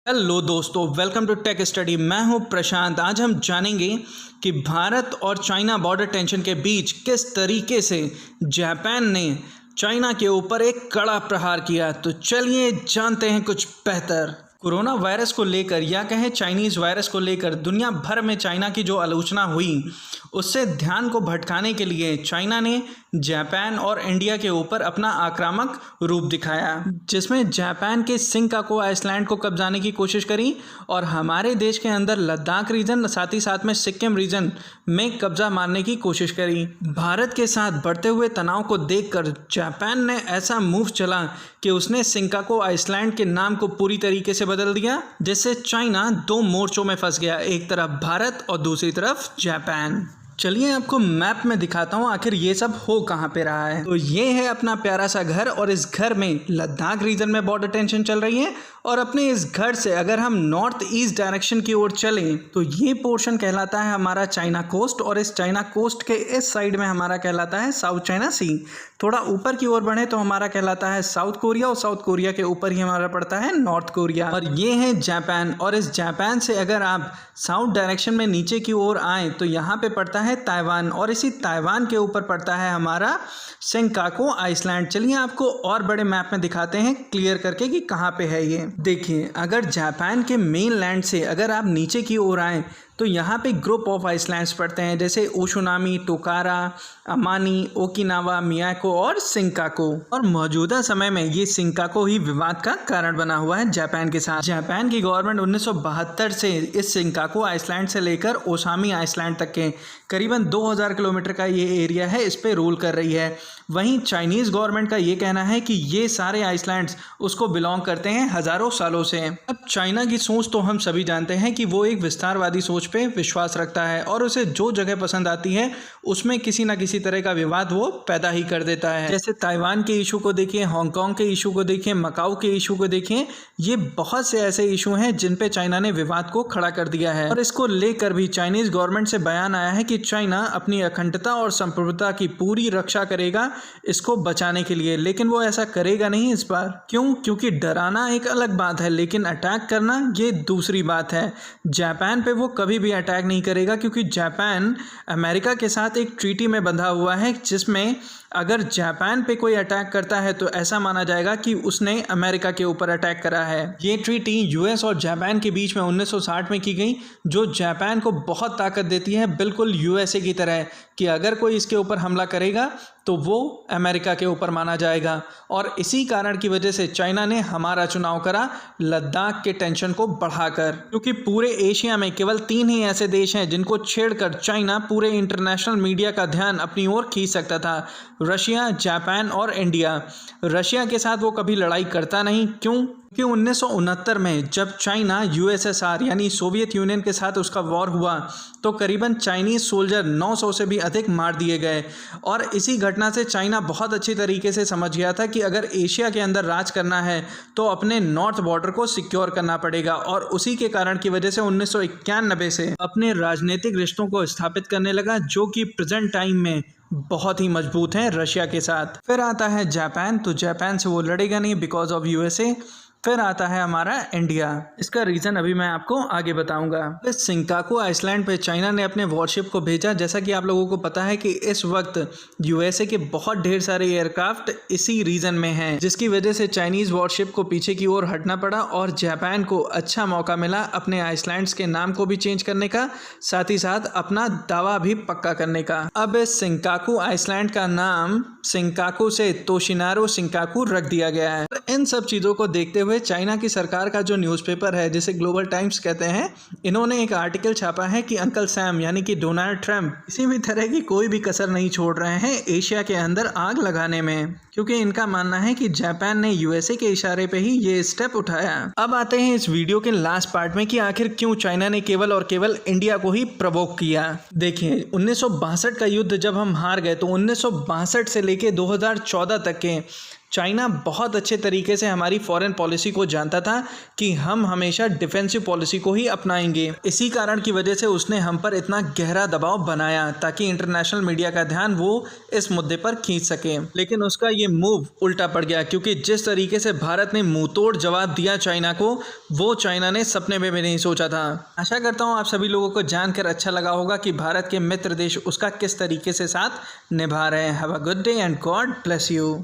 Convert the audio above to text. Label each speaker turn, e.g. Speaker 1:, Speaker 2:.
Speaker 1: Hello दोस्तों, welcome to tech study. मैं हूं प्रशांत। आज हम जानेंगे कि भारत और चाइना बॉर्डर टेंशन के बीच किस तरीके से जापान ने चाइना के ऊपर एक कड़ा प्रहार किया। तो चलिए जानते हैं कुछ बेहतर। कोरोना वायरस को लेकर या कहें चाइनीज़ वायरस को लेकर दुनिया भर में चाइना की जो आलोचना हुई, उससे ध्यान को भटकाने के लिए चाइना ने जापान और इंडिया के ऊपर अपना आक्रामक रूप दिखाया, जिसमें जापान के शिंकागो आइसलैंड को कब्जाने की कोशिश करी और हमारे देश के अंदर लद्दाख रीजन, साथ ही साथ में सिक्किम रीजन में कब्जा मारने की कोशिश करी। भारत के साथ बढ़ते हुए तनाव को देखकर जापान ने ऐसा मूव चला कि उसने शिंकागो आइसलैंड के नाम को पूरी तरीके से बदल दिया, जिससे चाइना दो मोर्चों में फंस गया, एक तरफ भारत और दूसरी तरफ जापान। चलिए आपको मैप में दिखाता हूँ आखिर ये सब हो कहाँ पे रहा है। तो ये है अपना प्यारा सा घर और इस घर में लद्दाख रीजन में बॉर्डर टेंशन चल रही है। और अपने इस घर से अगर हम नॉर्थ ईस्ट डायरेक्शन की ओर चलें तो ये पोर्शन कहलाता है हमारा चाइना कोस्ट, और इस चाइना कोस्ट के इस साइड में हमारा कहलाता है साउथ चाइना सी। थोड़ा ऊपर की ओर बढ़े तो हमारा कहलाता है साउथ कोरिया, और साउथ कोरिया के ऊपर ही हमारा पड़ता है नॉर्थ कोरिया। और ये है जापान, और इस जापान से अगर आप साउथ डायरेक्शन में नीचे की ओर आए तो यहाँ पे पड़ता है ताइवान, और इसी ताइवान के ऊपर पड़ता है हमारा शिंकागो आइसलैंड। चलिए आपको और बड़े मैप में दिखाते हैं क्लियर करके कि कहाँ पे है ये। देखिए, अगर जापान के मेन लैंड से अगर आप नीचे की ओर आए तो यहाँ पे ग्रुप ऑफ आइसलैंड्स पड़ते हैं, जैसे ओशुनामी, टोकारा, अमानी, ओकिनावा, मियाको और शिंकागो। और मौजूदा समय में ये शिंकागो ही विवाद का कारण बना हुआ है जापान के साथ। जापान की गवर्नमेंट 1972 से इस शिंकागो आइसलैंड से लेकर ओसामी आइसलैंड तक के करीबन 2000 किलोमीटर का ये एरिया है, इस पे रूल कर रही है। वहीं चाइनीज़ गवर्नमेंट का ये कहना है कि ये सारे आइसलैंड्स उसको बिलोंग करते हैं हज़ारों सालों से। अब चाइना की सोच तो हम सभी जानते हैं कि वो एक विस्तारवादी सोच पे विश्वास रखता है, और उसे जो जगह पसंद आती है उसमें किसी ना किसी तरह का विवाद वो पैदा ही कर देता है। जैसे ताइवान के इशू को देखिए, हांगकांग के इशू को देखिए, मकाऊ के इशू को देखिए, ये बहुत से ऐसे इशू हैं जिन पे चाइना ने विवाद को खड़ा कर दिया है। और इसको लेकर भी चाइनीज़ गवर्नमेंट से बयान आया है कि चाइना अपनी अखंडता और संप्रभुता की पूरी रक्षा करेगा इसको बचाने के लिए, लेकिन वो ऐसा करेगा नहीं इस बार। क्यों? क्योंकि डराना एक अलग बात है, लेकिन अटैक करना ये दूसरी बात है। जापान पे वो कभी भी अटैक नहीं करेगा, क्योंकि जापान अमेरिका के साथ एक ट्रीटी में बंधा हुआ है, जिसमें अगर जापान पे कोई अटैक करता है तो ऐसा माना जाएगा कि उसने अमेरिका के ऊपर अटैक करा है। ये ट्रीटी यूएस और जापान के बीच में 1960 में की गई, जो जापान को बहुत ताकत देती है, बिल्कुल यूएसए की तरह, कि अगर कोई इसके ऊपर हमला करेगा तो वो अमेरिका के ऊपर माना जाएगा। और इसी कारण की वजह से चाइना ने हमारा चुनाव करा लद्दाख के टेंशन को बढ़ाकर, क्योंकि पूरे एशिया में केवल 3 ही ऐसे देश हैं जिनको छेड़कर चाइना पूरे इंटरनेशनल मीडिया का ध्यान अपनी ओर खींच सकता था: रशिया, जापान और इंडिया। रशिया के साथ वो कभी लड़ाई करता नहीं। क्यों? कि 1969 में जब चाइना यूएसएसआर यानी सोवियत यूनियन के साथ उसका वॉर हुआ तो करीबन चाइनीज़ सोल्जर 900 से भी अधिक मार दिए गए। और इसी घटना से चाइना बहुत अच्छी तरीके से समझ गया था कि अगर एशिया के अंदर राज करना है तो अपने नॉर्थ बॉर्डर को सिक्योर करना पड़ेगा, और उसी के कारण की वजह से 1991 से अपने राजनीतिक रिश्तों को स्थापित करने लगा, जो कि प्रेजेंट टाइम में बहुत ही मजबूत हैं रशिया के साथ। फिर आता है जापान, तो जापान से वो लड़ेगा नहीं बिकॉज ऑफ यूएसए। फिर आता है हमारा इंडिया। इसका रीज़न अभी मैं आपको आगे बताऊंगा। इस शिंकागो आइसलैंड पे चाइना ने अपने वॉरशिप को भेजा। जैसा कि आप लोगों को पता है कि इस वक्त यूएसए के बहुत ढेर सारे एयरक्राफ्ट इसी रीजन में हैं, जिसकी वजह से चाइनीज़ वॉरशिप को पीछे की ओर हटना पड़ा और जापान को अच्छा मौका मिला अपने आइसलैंड्स के नाम को भी चेंज करने का, साथ ही साथ अपना दावा भी पक्का करने का। अब इस शिंकागो आइसलैंड का नाम शिंकागो से तोशिनारो शिंकागो रख दिया गया है। इन सब चीज़ों को देखते हुए चाइना की सरकार का जो न्यूज़पेपर है, जिसे ग्लोबल टाइम्स कहते हैं, इन्होंने एक आर्टिकल छापा है कि अंकल सैम यानी कि डोनाल्ड ट्रंप किसी भी तरह की कोई भी कसर नहीं छोड़ रहे हैं एशिया के अंदर आग लगाने में, क्योंकि इनका मानना है कि जापान ने यूएसए के इशारे पे ही ये स्टेप उठाया। अब आते हैं इस वीडियो के लास्ट पार्ट में कि आखिर क्यों चाइना ने केवल और केवल इंडिया को ही प्रवोक किया। देखिए, 1962 का युद्ध जब हम हार गए तो 1962 से लेके 2014 तक के चाइना बहुत अच्छे तरीके से हमारी फॉरेन पॉलिसी को जानता था कि हम हमेशा डिफेंसिव पॉलिसी को ही अपनाएंगे। इसी कारण की वजह से उसने हम पर इतना गहरा दबाव बनाया ताकि इंटरनेशनल मीडिया का ध्यान वो इस मुद्दे पर खींच सके। लेकिन उसका ये मूव उल्टा पड़ गया, क्योंकि जिस तरीके से भारत ने मुंहतोड़ जवाब दिया चाइना को, वो चाइना ने सपने में भी नहीं सोचा था। आशा करता हूँ आप सभी लोगों को जानकर अच्छा लगा होगा कि भारत के मित्र देश उसका किस तरीके से साथ निभा रहे हैं। Have a good day and God bless you.